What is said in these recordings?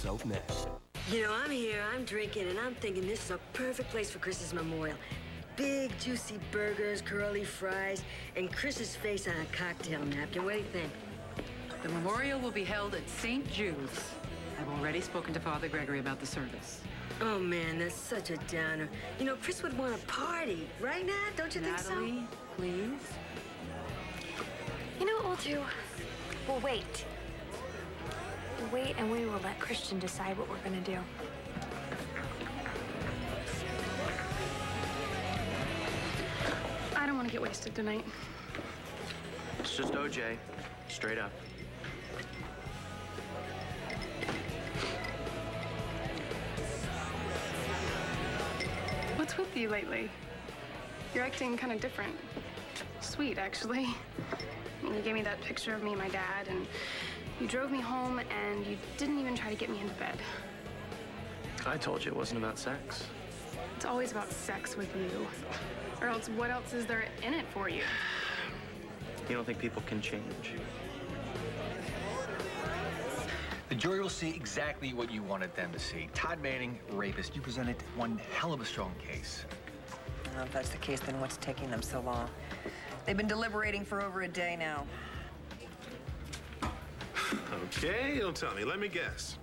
yourself next. You know, I'm here, I'm drinking, and I'm thinking this is a perfect place for Chris's memorial. Big, juicy burgers, curly fries, and Chris's face on a cocktail napkin. What do you think? The memorial will be held at St. Jude's. I've already spoken to Father Gregory about the service. Oh, man, that's such a downer. You know, Chris would want a party, right, Nat? Don't you think so? Natalie, please. You know what we'll do? We'll wait. We'll wait, and we will let Christian decide what we're gonna do. I don't want to get wasted tonight. It's just OJ, straight up. What's with you lately? You're acting kind of different. Sweet, actually. I mean, you gave me that picture of me and my dad, and you drove me home, and you didn't even try to get me into bed. I told you it wasn't about sex. It's always about sex with you. Or else, what else is there in it for you? You don't think people can change? The jury will see exactly what you wanted them to see. Todd Manning, rapist. You presented one hell of a strong case. Well, if that's the case, then what's taking them so long? They've been deliberating for over a day now. Okay, you'll tell me. Let me guess.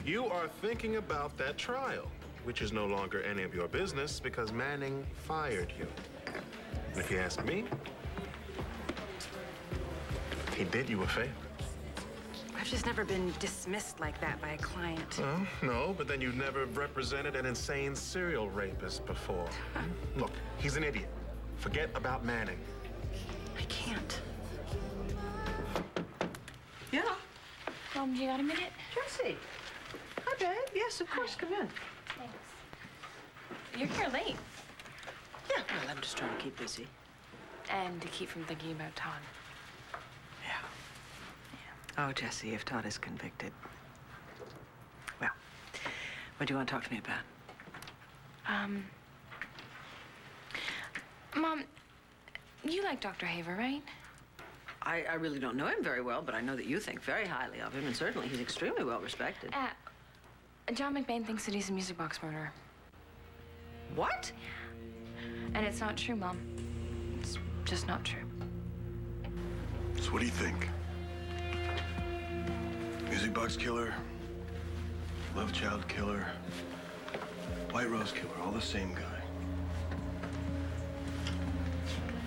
You are thinking about that trial, which is no longer any of your business because Manning fired you. And if you ask me, he did you a favor. I've just never been dismissed like that by a client. Well, no, but then you never represented an insane serial rapist before. Look, he's an idiot. Forget about Manning. I can't. Yeah. Mom, you got a minute? Jesse. Hi, babe. Yes, of course. Come in. Thanks. You're here late. Yeah, well, I'm just trying to keep busy. And to keep from thinking about Todd. Oh, Jesse, if Todd is convicted. Well, what do you want to talk to me about? Mom, you like Dr. Haver, right? I really don't know him very well, but I know that you think very highly of him, and certainly he's extremely well respected. John McBain thinks that he's a music box murderer. What? And it's not true, Mom. It's just not true. So what do you think? Music box killer, love child killer, White Rose killer, all the same guy.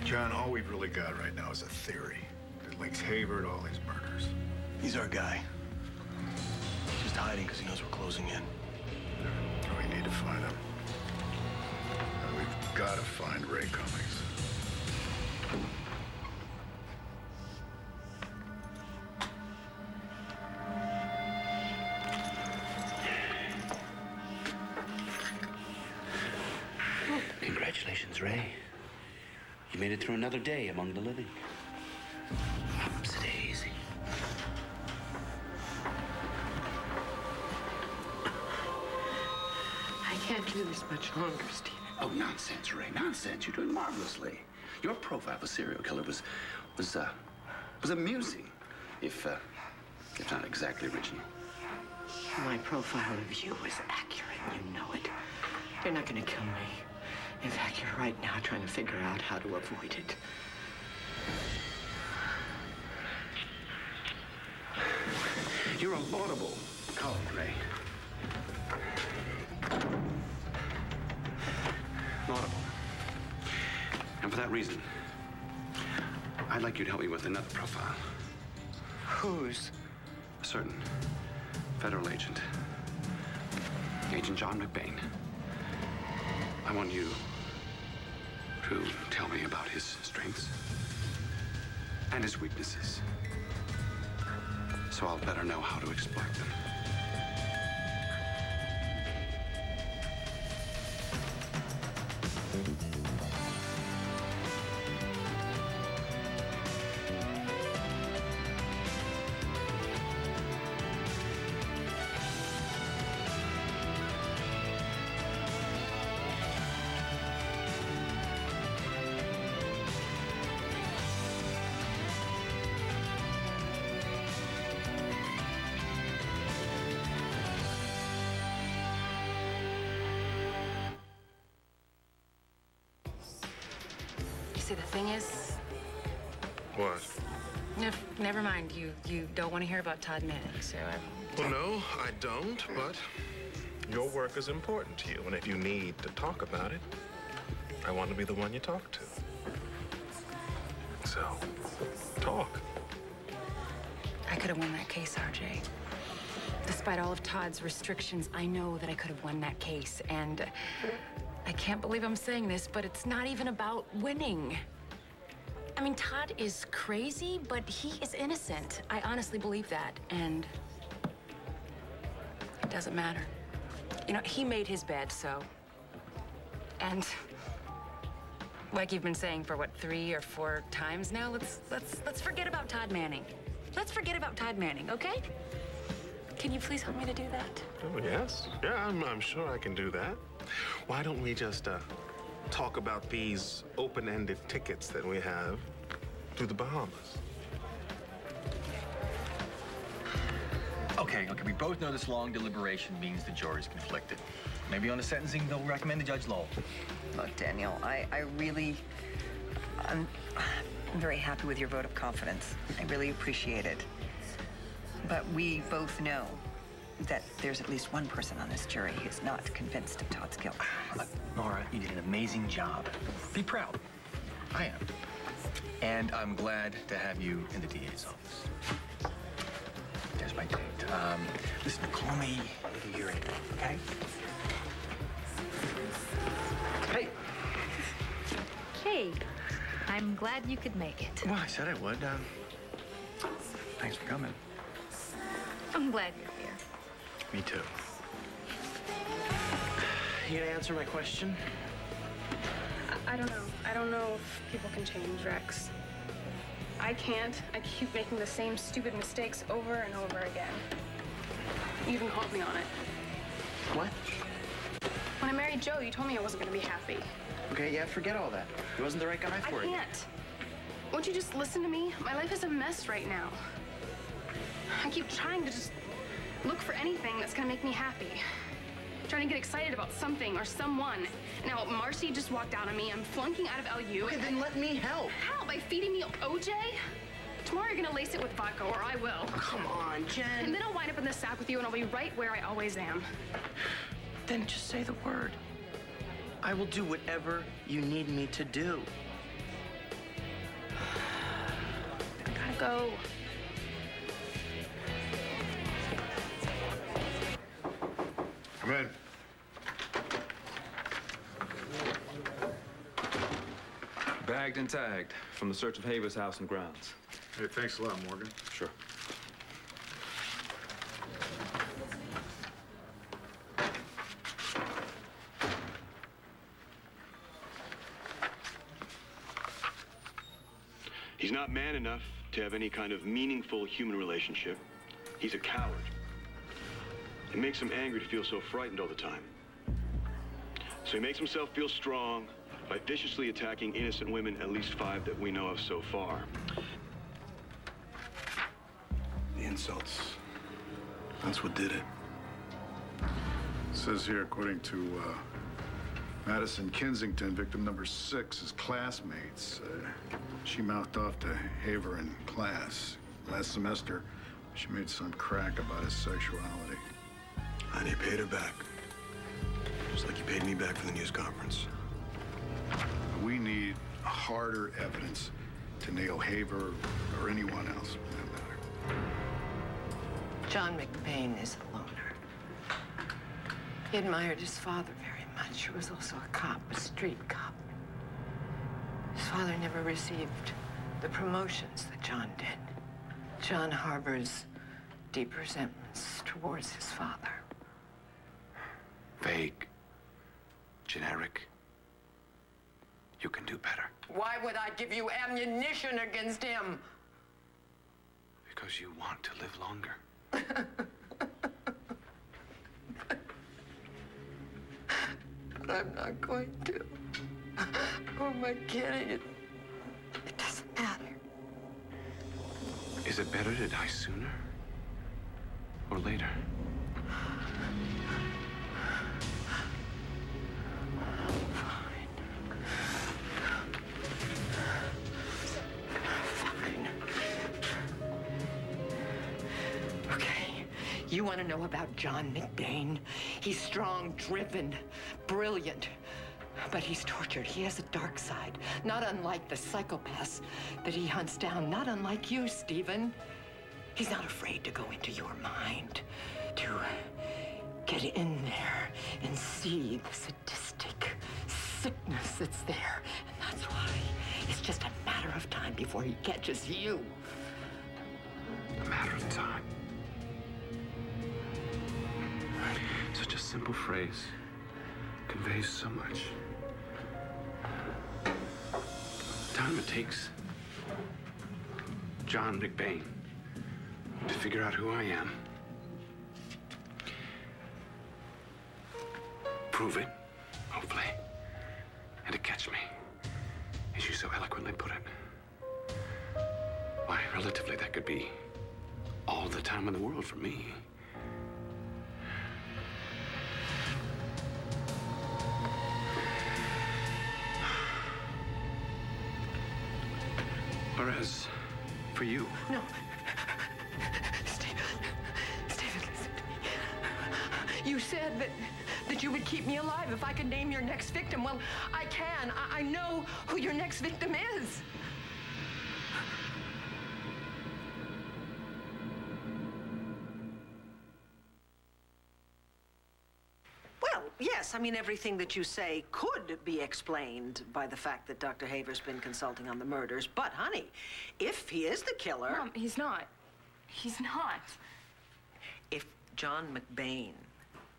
John, all we've really got right now is a theory that links Haver to all these murders. He's our guy. He's just hiding because he knows we're closing in. We need to find him. And we've got to find Ray Cummings. Congratulations, Ray. You made it through another day among the living. Stay easy. I can't do this much longer, Stephen. Oh, nonsense, Ray, nonsense. You're doing marvelously. Your profile of a serial killer was amusing, if not exactly original. My profile of you was accurate, you know it. You're not gonna kill me. In fact, you're right now trying to figure out how to avoid it. You're a laudable colleague, Ray. Laudable. And for that reason, I'd like you to help me with another profile. Whose? A certain federal agent. Agent John McBain. I want you to tell me about his strengths and his weaknesses, so I'll better know how to exploit them. See, the thing is... What? Never mind. You don't want to hear about Todd Manning, so... Well, no, I don't, but your work is important to you, and if you need to talk about it, I want to be the one you talk to. So, talk. I could have won that case, RJ. Despite all of Todd's restrictions, I know that I could have won that case, and I can't believe I'm saying this, but it's not even about winning. I mean, Todd is crazy, but he is innocent. I honestly believe that, and it doesn't matter. You know, he made his bed, so... And like you've been saying for, what, 3 or 4 times now, let's forget about Todd Manning. Let's forget about Todd Manning, okay? Can you please help me to do that? Oh, yes. Yeah, I'm sure I can do that. Why don't we just talk about these open-ended tickets that we have to the Bahamas? Okay, we both know this long deliberation means the jury's conflicted. Maybe on the sentencing, they'll recommend to Judge Lowell. Look, Daniel, I'm very happy with your vote of confidence. I really appreciate it. But we both know that there's at least one person on this jury who's not convinced of Todd's guilt. Nora, you did an amazing job. Be proud. I am. And I'm glad to have you in the DA's office. There's my date. Listen, call me if you hear anything, okay? Hey. Hey, I'm glad you could make it. Well, I said I would. Thanks for coming. I'm glad you're here. Me too. You gonna answer my question? I don't know. I don't know if people can change, Rex. I can't. I keep making the same stupid mistakes over and over again. You even called me on it. What? When I married Joe, you told me I wasn't going to be happy. Okay, yeah, forget all that. He wasn't the right guy for you. I can't. Won't you just listen to me? My life is a mess right now. I keep trying to just look for anything that's going to make me happy. Trying to get excited about something or someone. Now, Marcy just walked out on me. I'm flunking out of LU. Okay, then let me help. How? By feeding me OJ? Tomorrow you're gonna lace it with vodka, or I will. Come on, Jen. And then I'll wind up in the sack with you, and I'll be right where I always am. Then just say the word. I will do whatever you need me to do. I gotta go. Come in. Bagged and tagged from the search of Haver's house and grounds. Hey, thanks a lot, Morgan. Sure. He's not man enough to have any kind of meaningful human relationship. He's a coward. It makes him angry to feel so frightened all the time. So he makes himself feel strong by viciously attacking innocent women, at least 5 that we know of so far. The insults. That's what did it. It says here, according to Madison Kensington, victim number 6's classmates. She mouthed off to Haver in class. Last semester, she made some crack about his sexuality. And he paid her back. Just like he paid me back for the news conference. We need harder evidence to nail Haver or anyone else for that matter. John McBain is a loner. He admired his father very much, who was also a cop, a street cop. His father never received the promotions that John did. John harbors deep resentments towards his father. Vague. Generic. You can do better. Why would I give you ammunition against him? Because you want to live longer. But I'm not going to. Who am I kidding? It doesn't matter. Is it better to die sooner or later? You want to know about John McBain? He's strong, driven, brilliant. But he's tortured. He has a dark side, not unlike the psychopaths that he hunts down, not unlike you, Stephen. He's not afraid to go into your mind, to get in there and see the sadistic sickness that's there. And that's why it's just a matter of time before he catches you. A matter of time. Such a simple phrase conveys so much. The time it takes John McBain to figure out who I am, prove it, hopefully, and to catch me, as you so eloquently put it. Why, relatively, that could be all the time in the world for me. Whereas, for you... No. Stephen, listen to me. You said that you would keep me alive if I could name your next victim. Well, I can. I know who your next victim is. Well, yes, I mean, everything that you say could be explained by the fact that Dr. Haver's been consulting on the murders. But, honey, if he is the killer... Mom, he's not. He's not. If John McBain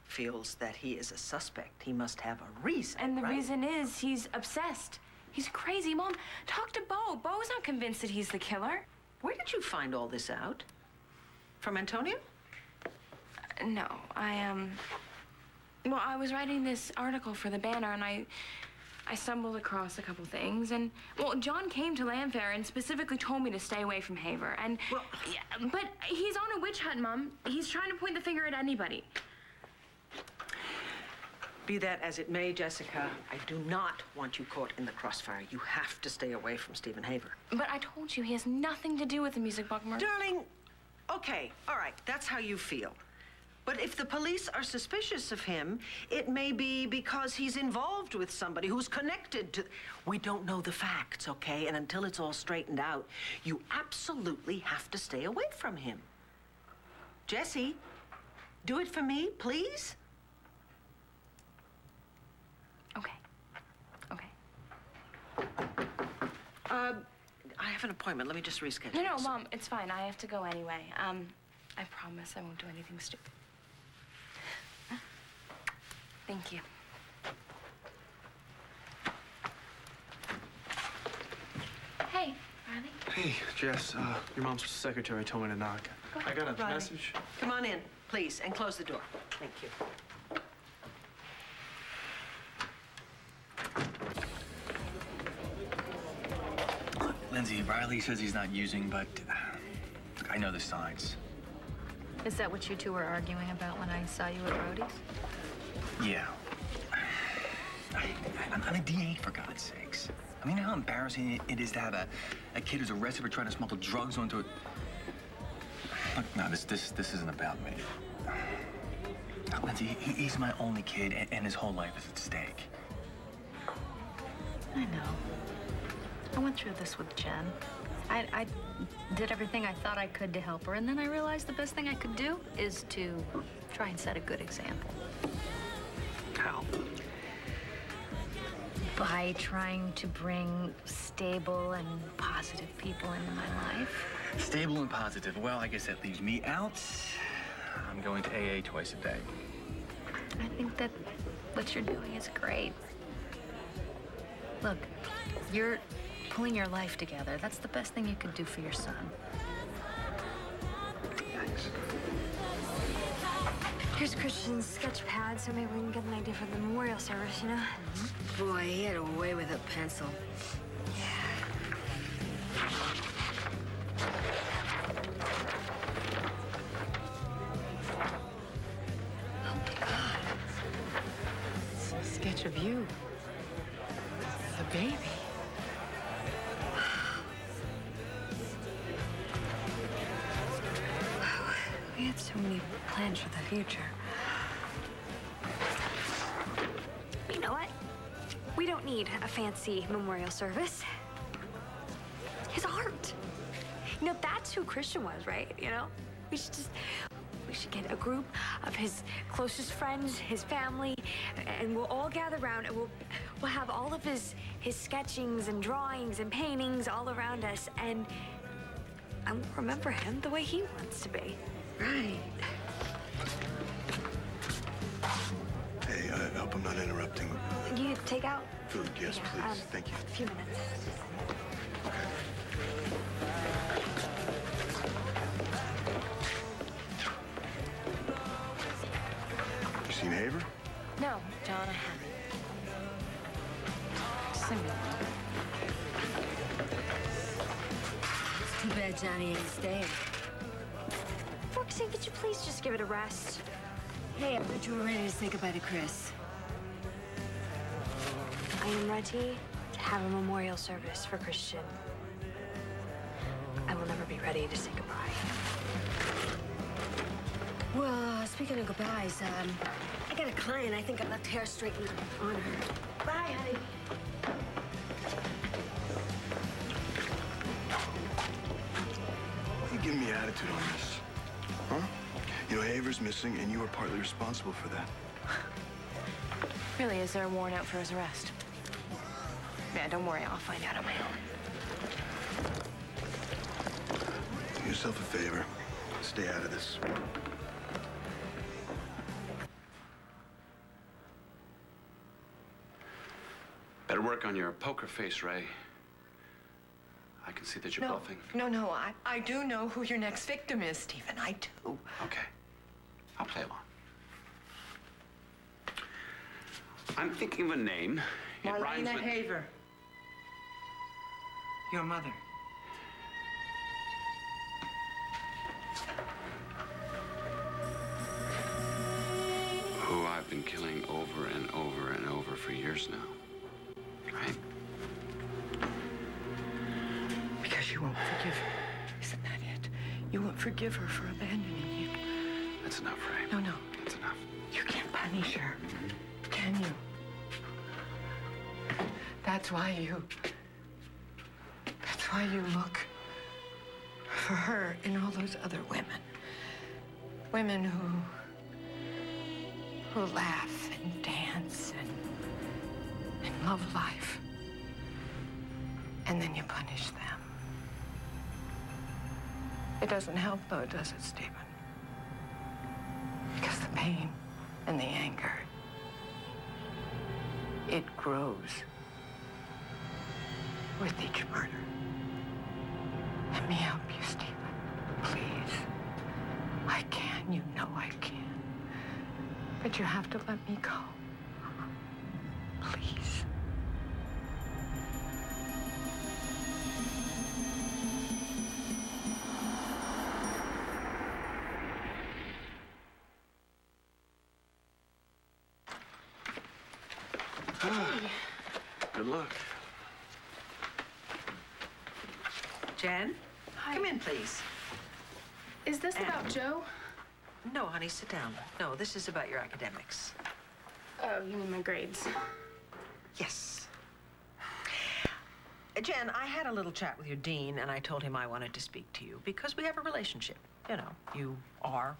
feels that he is a suspect, he must have a reason, And the right? reason is he's obsessed. He's crazy. Mom, talk to Bo. Bo's not convinced that he's the killer. Where did you find all this out? From Antonio? No, well, I was writing this article for the Banner, and I stumbled across a couple things, and, well, John came to Landfair and specifically told me to stay away from Haver, and, well, yeah, but he's on a witch hunt, Mom. He's trying to point the finger at anybody. Be that as it may, Jessica, I do not want you caught in the crossfire. You have to stay away from Stephen Haver. But I told you, he has nothing to do with the music box murder. Darling, okay, all right, that's how you feel. But if the police are suspicious of him, it may be because he's involved with somebody who's connected to... We don't know the facts, okay? And until it's all straightened out, you absolutely have to stay away from him. Jessie, do it for me, please? Okay. I have an appointment. Let me just reschedule. No, Mom, it's fine. I have to go anyway. I promise I won't do anything stupid. Thank you. Hey, Riley. Hey, Jess, your mom's secretary told me to knock. I got a Riley, message. come on in, please, and close the door. Thank you. Lindsay, Riley says he's not using, but I know the signs. Is that what you two were arguing about when I saw you at Brody's? Yeah. I'm a DA, for God's sakes. I mean, you know how embarrassing it is to have a kid who's arrested for trying to smuggle drugs onto a... Look, no, this isn't about me. Lindsay, he's my only kid, and his whole life is at stake. I know. I went through this with Jen. I did everything I thought I could to help her, and then I realized the best thing I could do is to try and set a good example. How? By trying to bring stable and positive people into my life. Stable and positive. Well, I guess that leaves me out. I'm going to AA twice a day. I think that what you're doing is great. Look, you're pulling your life together. That's the best thing you could do for your son. Thanks. Here's Christian's sketch pad, so maybe we can get an idea for the memorial service, you know? Boy, he had a way with a pencil. Oh, my God. It's a sketch of you. The baby. We had so many plans for the future. You know what? We don't need a fancy memorial service. His art. You know, that's who Christian was, right? You know? We should get a group of his closest friends, his family, and we'll all gather around and we'll have all of his sketchings and drawings and paintings all around us, and we'll remember him the way he wants to be. Right. Hey, I hope I'm not interrupting. You take out? Food, yes, Yeah, please. Thank you. A few minutes. You seen Haver? No, John, I haven't. Send me one. It's too bad Johnny ain't staying. Roxanne, could you please just give it a rest? Hey, I thought you were ready to say goodbye to Chris. I am ready to have a memorial service for Christian. I will never be ready to say goodbye. Well, speaking of goodbyes, I got a client I think I left hair straightened on her. Bye, honey. Why are you giving me attitude on this? Huh? You know, Haver's missing, and you were partly responsible for that. Really, is there a warrant out for his arrest? Yeah, don't worry, I'll find out on my own. Do yourself a favor. Stay out of this. Better work on your poker face, Ray. I can see that you're bluffing. No, I do know who your next victim is, Stephen. I do. Okay. I'll play along. I'm thinking of a name. It rhymes Marlena with... Haver. Your mother. Who I've been killing over and over and over for years now. Right? Because you won't forgive her. Isn't that it? You won't forgive her for abandoning you. That's enough, Ray. No. That's enough. You can't punish her. Can you? That's why you look for her in all those other women. Women who laugh and dance and love life. And then you punish them. It doesn't help, though, does it, Stephen? Because the pain and the anger, it grows with each murder. Let me help you, Stephen. Please. I can, you know I can. But you have to let me go. Please. Good luck. Jen? Hi. Come in, please. Is this about Joe? No, honey, sit down. No, this is about your academics. Oh, you mean my grades? Yes. Jen, I had a little chat with your dean, and I told him I wanted to speak to you because we have a relationship. You know, you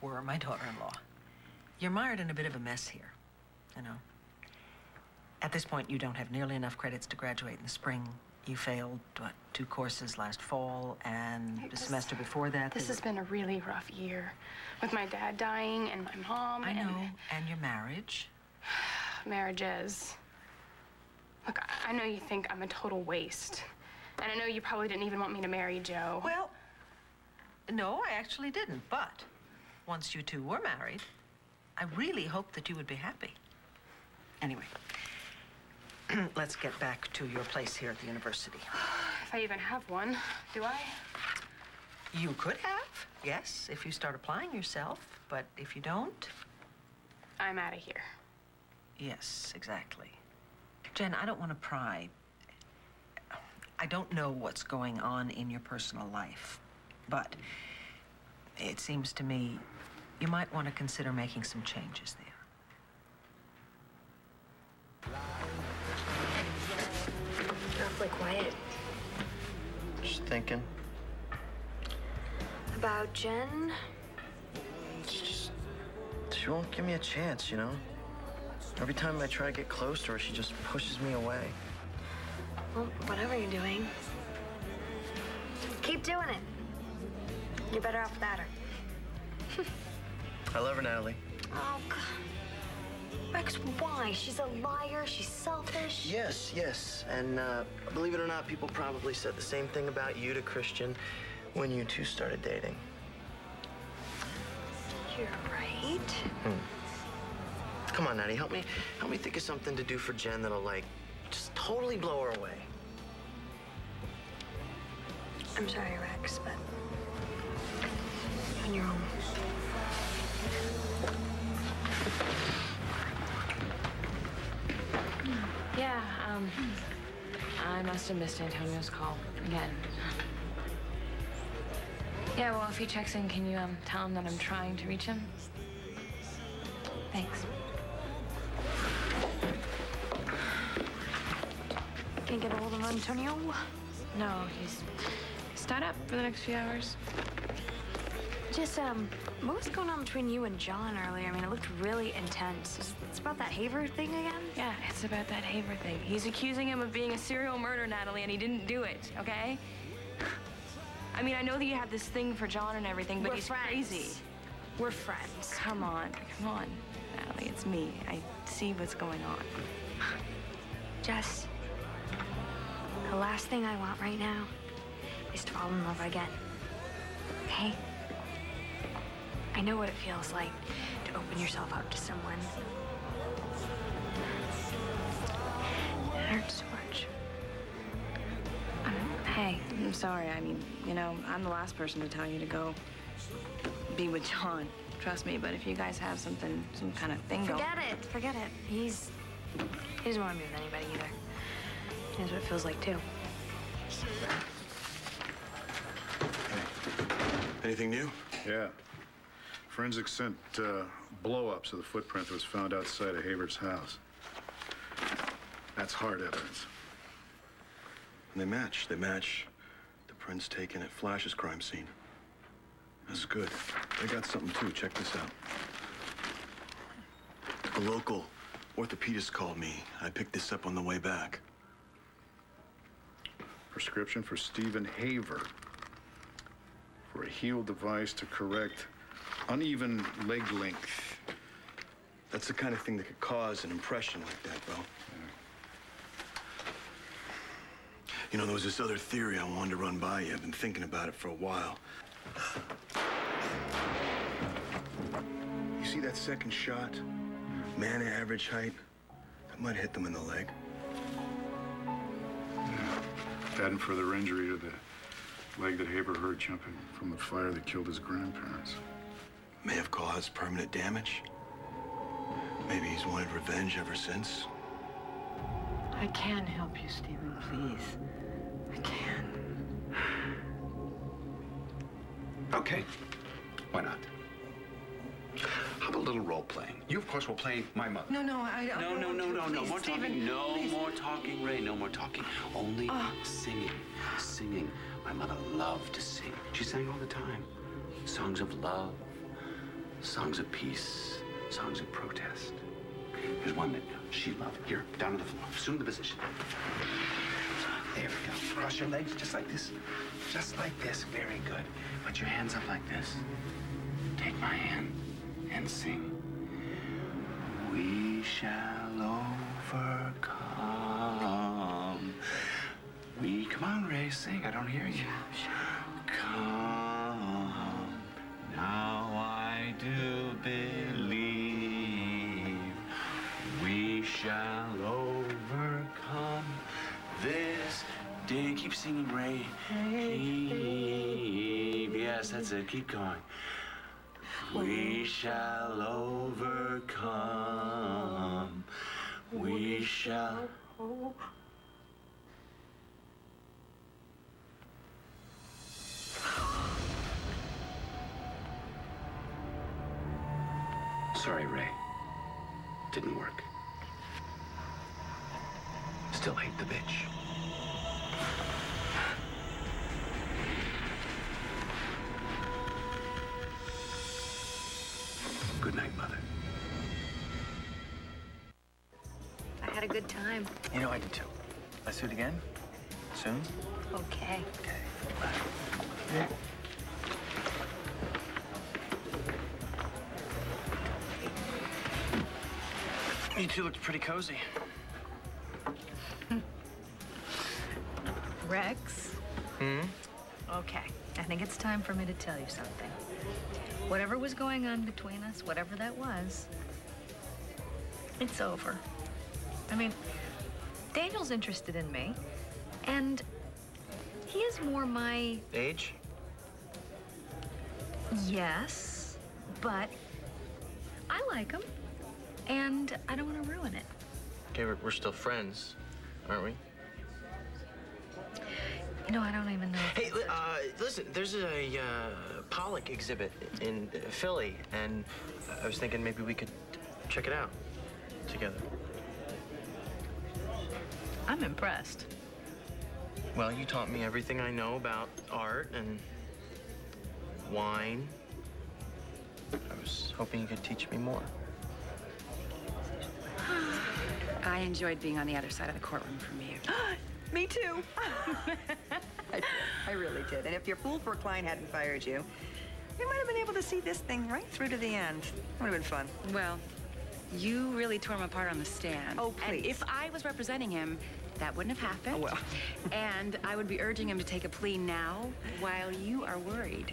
were my daughter-in-law. You're mired in a bit of a mess here, you know. At this point, you don't have nearly enough credits to graduate in the spring. You failed, 2 courses last fall, and the semester before that... This has been a really rough year. With my dad dying and my mom. I know, and your marriage. Marriages. Look, I know you think I'm a total waste. And I know you probably didn't even want me to marry Joe. Well, no, I actually didn't. But once you two were married, I really hoped that you would be happy. Anyway, let's get back to your place here at the university. If I even have one, do I? You could have, yes, if you start applying yourself. But if you don't... I'm out of here. Yes, exactly. Jen, I don't want to pry. I don't know what's going on in your personal life, but it seems to me you might want to consider making some changes there. Awfully quiet. Just thinking. About Jen? She won't give me a chance, you know? Every time I try to get close to her, she just pushes me away. Well, whatever you're doing, keep doing it. You're better off without her. I love her, Natalie. Oh, God. Rex, why? She's a liar. She's selfish. Yes. And believe it or not, people probably said the same thing about you to Christian when you two started dating. You're right. Come on, Natty, help me think of something to do for Jen that'll, like, just totally blow her away. I'm sorry, Rex, but on your own. Yeah, I must have missed Antonio's call again. Yeah, well, if he checks in, can you tell him that I'm trying to reach him? Thanks. Can't get a hold of Antonio? No, he's tied up for the next few hours. Just, what was going on between you and John earlier? I mean, it looked really intense. It's about that Haver thing again? Yeah, it's about that Haver thing. He's accusing him of being a serial murderer, Natalie, and he didn't do it, okay? I mean, I know that you have this thing for John and everything, but We're he's friends. Crazy. We're friends. Come on, Natalie, it's me. I see what's going on. Jess, the last thing I want right now is to fall in love again. Okay? I know what it feels like to open yourself up to someone. It hurts so much. Hey, I'm sorry. I mean, you know, I'm the last person to tell you to go be with John. Trust me, but if you guys have some kind of thing going... Forget it. He doesn't want to be with anybody either. He knows what it feels like, too. Anything new? Yeah. Forensics sent blow-ups of the footprint that was found outside of Haver's house. That's hard evidence. And they match. They match the prints taken at Flash's crime scene. This is good. They got something, too. Check this out. A local orthopedist called me. I picked this up on the way back. Prescription for Stephen Haver for a heel device to correct uneven leg length. That's the kind of thing that could cause an impression like that, Bo. You know, there was this other theory I wanted to run by you. I've been thinking about it for a while. You see that second shot? Man average height? That might hit them in the leg. Adding further injury to the leg that Haver hurt jumping from the fire that killed his grandparents. May have caused permanent damage. Maybe he's wanted revenge ever since. I can help you, Stephen, please. I can. Okay. Why not? How about a little role-playing? You, of course, will play my mother. No, I don't No. No more talking. No more talking, Ray. No more talking. Only singing. Singing. My mother loved to sing. She sang all the time. Songs of love, songs of peace, songs of protest. Here's one that she loved. Here, down to the floor. Assume the position. There we go. Cross your legs just like this. Just like this. Very good. Put your hands up like this. Take my hand and sing. We shall overcome. Come on, Ray, sing. I don't hear you. Come. Now I do believe we shall overcome this day. Keep singing, Ray. Heave. Yes, that's it. Keep going. We shall overcome. We shall... Sorry, Ray. Didn't work. Still hate the bitch. Good night, Mother. I had a good time. You know, I did too. Let's do it again? Soon? Okay. Okay. You two looked pretty cozy. Rex? Okay, I think it's time for me to tell you something. Whatever was going on between us, whatever that was, it's over. I mean, Daniel's interested in me, and he is more my... Age? Yes, but I like him, and I don't want to ruin it. Okay, we're still friends, aren't we? You know, I don't even know. Hey, listen, there's a Pollock exhibit in Philly, and I was thinking maybe we could check it out together. I'm impressed. Well, you taught me everything I know about art and wine. I was hoping you could teach me more. I enjoyed being on the other side of the courtroom from you. Me too. I really did. And if your fool for a client hadn't fired you, we might have been able to see this thing right through to the end. Would have been fun. Well, you really tore him apart on the stand. Oh, please. And if I was representing him, that wouldn't have happened. Oh, well. And I would be urging him to take a plea now while you are worried.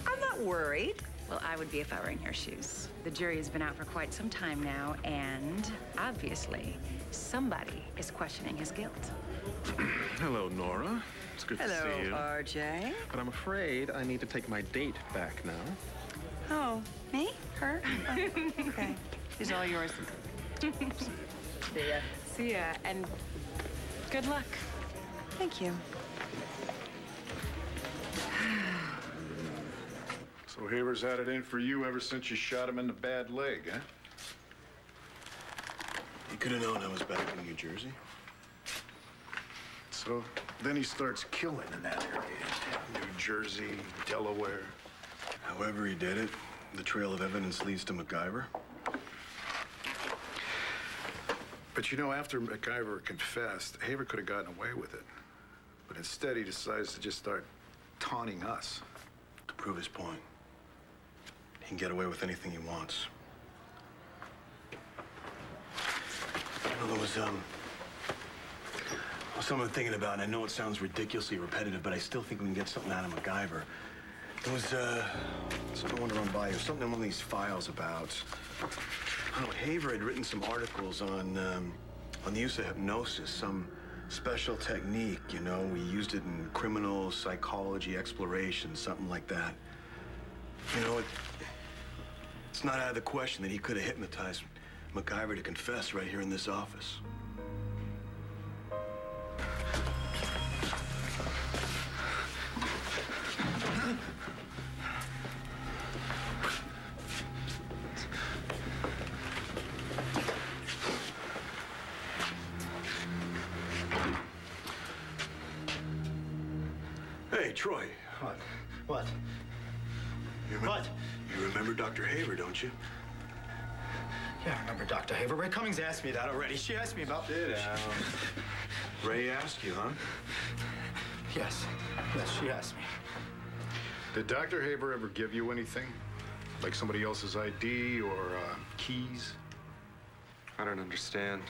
I'm not worried. Well, I would be if I were in your shoes. The jury has been out for quite some time now, and obviously, somebody is questioning his guilt. Hello, Nora. It's good to see you. Hello, RJ. But I'm afraid I need to take my date back now. Oh, me? Her? Oh, okay. She's all yours. See ya. See ya, and good luck. Thank you. So Haver's had it in for you ever since you shot him in the bad leg, huh? You could have known I was back in New Jersey. So then he starts killing in that area. New Jersey, Delaware. However he did it, the trail of evidence leads to MacGyver. But you know, after MacGyver confessed, Haver could have gotten away with it. But instead, he decides to just start taunting us. To prove his point. He can get away with anything he wants. Well, there was, something I'm thinking about, and I know it sounds ridiculously repetitive, but I still think we can get something out of MacGyver. There was, something I want to run by you. Something in one of these files about... I don't know, Haver had written some articles on the use of hypnosis, some special technique, you know. We used it in criminal psychology exploration, something like that. You know, it's not out of the question that he could have hypnotized MacGyver to confess right here in this office. Hey, Troy. What? You remember Dr. Haver, don't you? Yeah, I remember Dr. Haver. Ray Cummings asked me that already. She asked me about... Ray asked you, huh? Yes. Yes, she asked me. Did Dr. Haver ever give you anything? Like somebody else's ID or keys? I don't understand.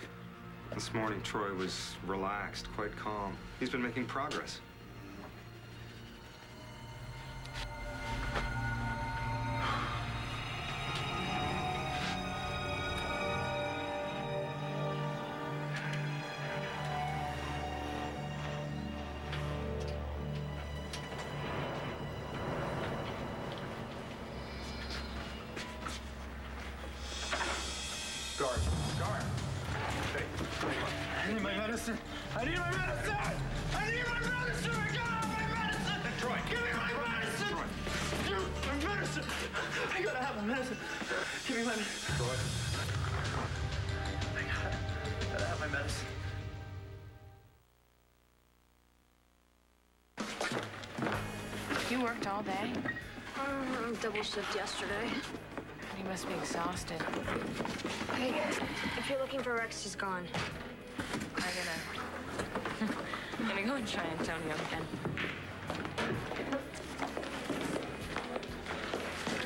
This morning, Troy was relaxed, quite calm. He's been making progress. Guard. Hey, I need my medicine. I need my medicine! I need my medicine! I got my medicine! Troy! Give me my medicine! Dude, my medicine! I gotta have my medicine. Give me my medicine. Troy. I gotta have my medicine. You worked all day? Double shift yesterday. You must be exhausted. Hey, if you're looking for Rex, he's gone. I'm gonna go and try Antonio again.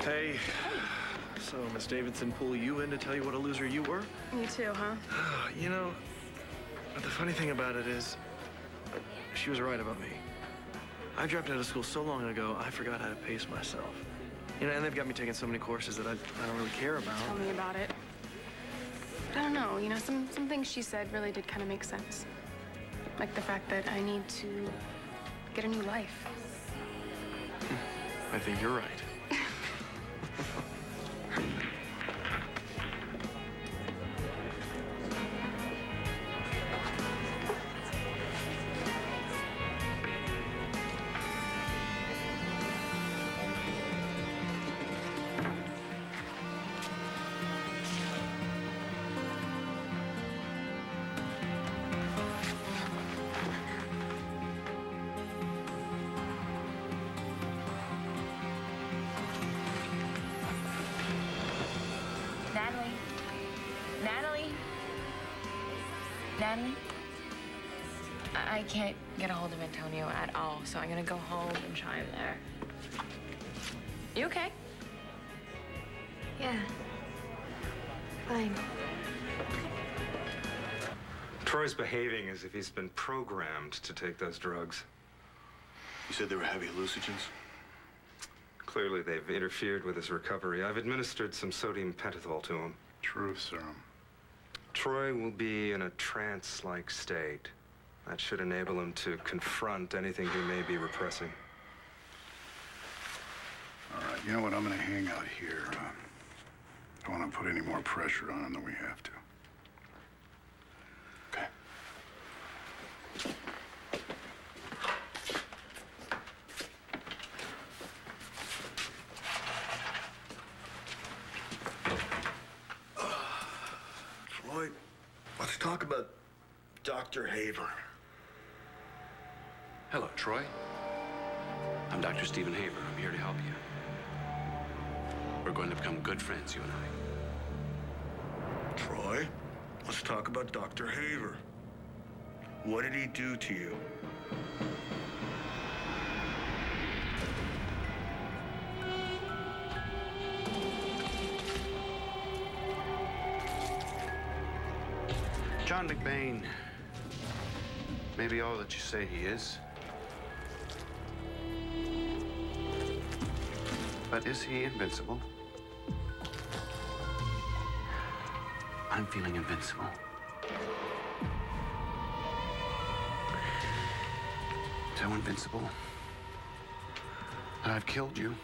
Hey. So, Miss Davidson pull you in to tell you what a loser you were? You too, huh? You know, the funny thing about it is, she was right about me. I dropped out of school so long ago, I forgot how to pace myself. You know, and they've got me taking so many courses that I don't really care about. Tell me about it. I don't know, you know, some things she said really did kind of make sense. Like the fact that I need to get a new life. I think you're right. Natalie? I can't get a hold of Antonio at all, so I'm gonna go home and try him there. You okay? Yeah. Fine. Troy's behaving as if he's been programmed to take those drugs. You said they were heavy hallucinogens? Clearly, they've interfered with his recovery. I've administered some sodium pentothal to him. Truth serum. Troy will be in a trance-like state. That should enable him to confront anything he may be repressing. All right, you know what? I'm going to hang out here. I don't want to put any more pressure on him than we have to. Okay. Troy, let's talk about Dr. Haver. Hello, Troy. I'm Dr. Stephen Haver. I'm here to help you. We're going to become good friends, you and I. Troy, let's talk about Dr. Haver. What did he do to you? John McBain may be all that you say he is. But is he invincible? I'm feeling invincible. So invincible that I've killed you.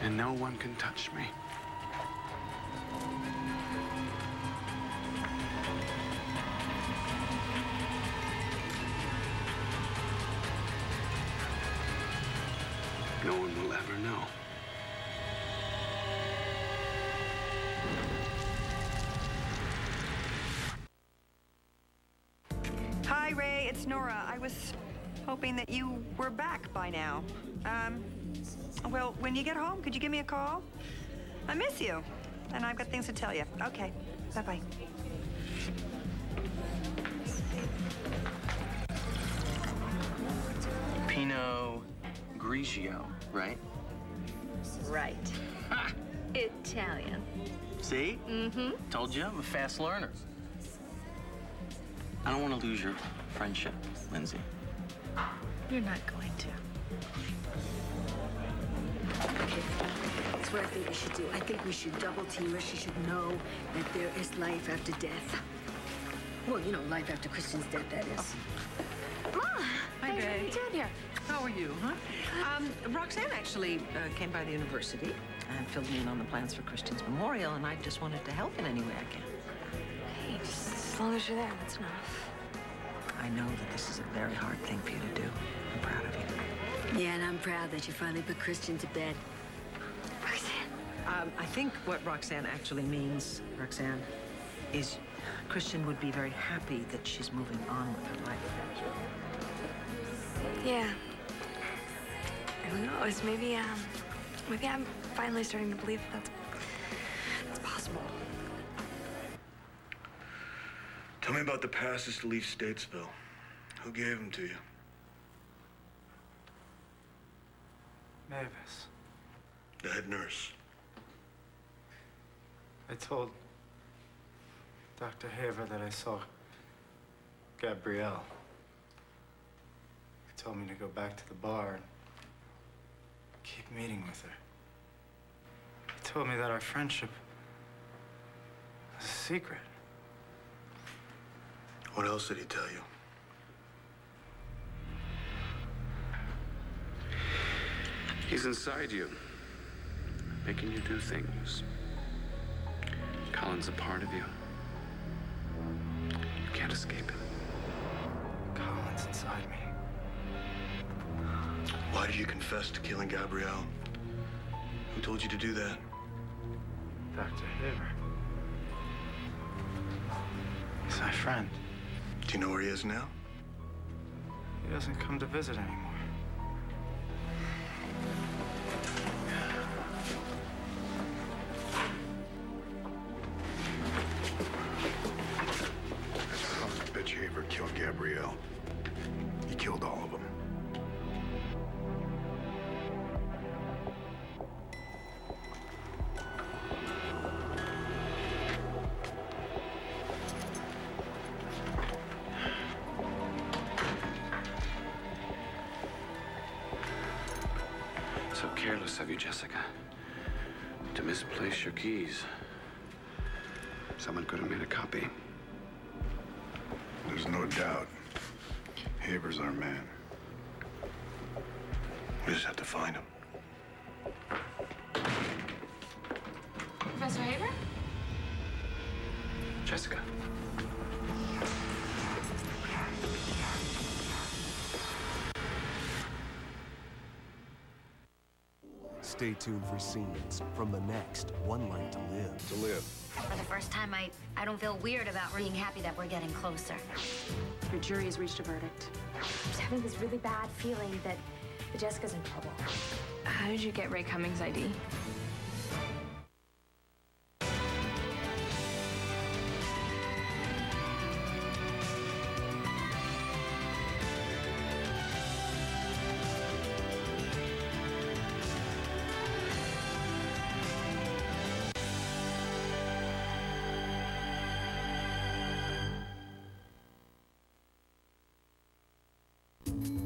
And no one can touch me. No one will ever know. Hi, Ray. It's Nora. I was hoping that you were back by now. Well, when you get home, could you give me a call? I miss you, and I've got things to tell you. Okay. Bye-bye. Pinot Grigio, right? Right. Italian. See? Mm-hmm. Told you, I'm a fast learner. I don't want to lose your friendship, Lindsay. You're not going to. Okay, that's what I think we should do. I think we should double team her. She should know that there is life after death. Well, you know, life after Christian's death, that is. Ma! Hi, What are Ray. you doing here? How are you, huh? Roxanne actually came by the university and filled me in on the plans for Christian's memorial, and I just wanted to help in any way I can. Hey, just as long as you're there, that's enough. I know that this is a very hard thing for you to do. I'm proud of you. Yeah, and I'm proud that you finally put Christian to bed. Roxanne. I think what Roxanne actually means, Roxanne, is Christian would be very happy that she's moving on with her life. Yeah. Who knows? Maybe I'm finally starting to believe that's possible. Tell me about the passes to leave Statesville. Who gave them to you? Mavis. The head nurse. I told Dr. Haver that I saw Gabrielle. He told me to go back to the bar and keep meeting with her. He told me that our friendship was a secret. What else did he tell you? He's inside you, making you do things. Colin's a part of you. You can't escape him. Colin's inside me. Why did you confess to killing Gabrielle? Who told you to do that? Dr. Haver. He's my friend. Do you know where he is now? He doesn't come to visit anymore. Bitch Haver killed Gabrielle. He killed all of them. So careless of you, Jessica, to misplace your keys. Someone could have made a copy. There's no doubt. Haver's our man. We just have to find him. Professor Haver? Jessica. Stay tuned for scenes from the next One Life to Live. To live. For the first time, I don't feel weird about being happy that we're getting closer. Your jury has reached a verdict. I'm just having this really bad feeling that Jessica's in trouble. How did you get Ray Cummings' ID?